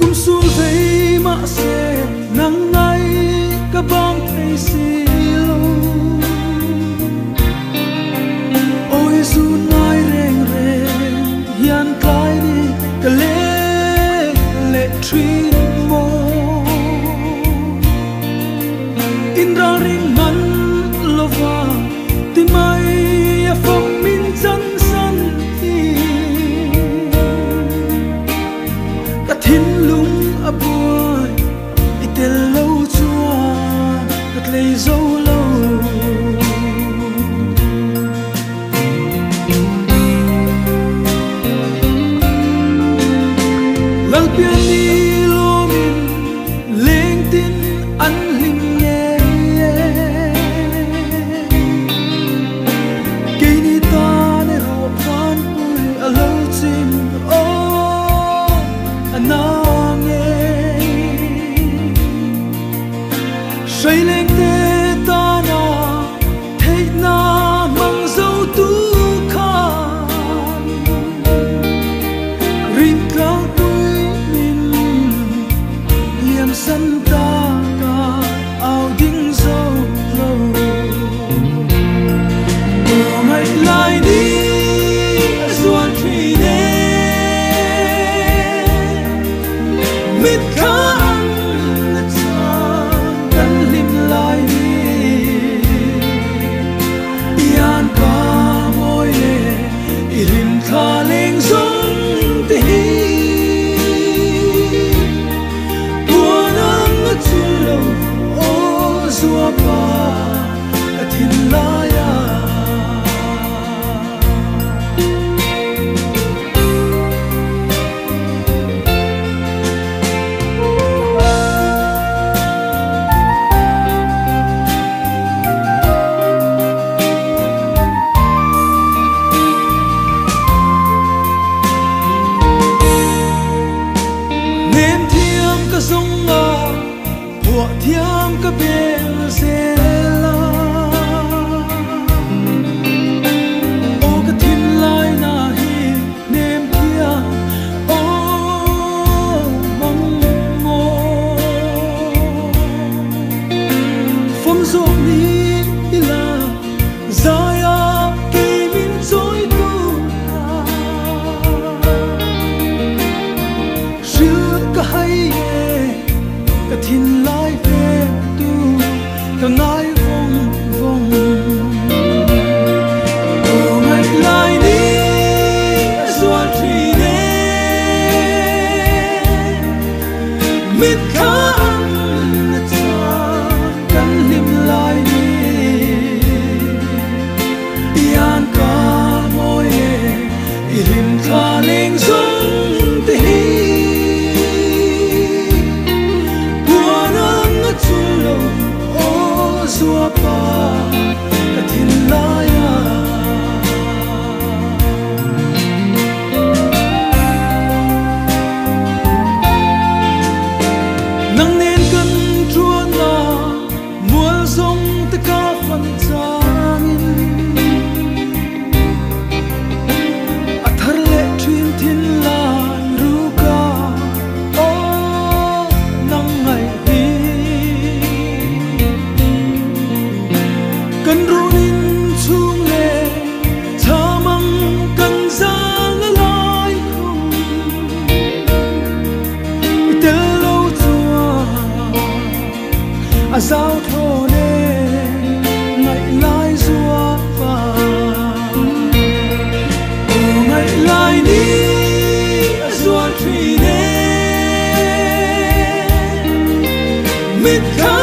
zum sul vei ma se nang ngai ka bang thei sil ôi su nai reng reng hian kai ni ka le trin mo in ra ring man lova ti mai a phong min chan san hi ka thin lung a buai i tel lo chua ka lei zo lo lang pian ni lo min leng tin an lim nghe ke ni ta ne ro phan pui a lo chin o ana nghe say leng te ta na thấy na mang dấu tu khan ring cao liam san ta ka ao ding zo lo o mai lai đi zuan thủy ne mit kha an cha kan lim lai đi yan ka moi le i lim kha leng zong te hi zua pa ka thin la ya nem thiam ka zong ma bua thiam ka bel zela o ka thin lai na hi nem thia o mong mo phong zo ni ila zaya ke min choi tu shil ka hai ka thin lai ve tu ka ngai vong vong o mai lai đi zuan thủy ne mit kha an cha kan lim lai đi yan ka moi i lim kha leng zong te hi zua pa ka thin la ya nang nen kan truan na mual zong te ka fan changin a thar le thin thin la ru ka o nang ngai hi kan ruin chung le thamang kan zang lai khung tel lo chua a zau tho ne ngai lai zua pa o ngai lai đi zuan thủy ne mit kha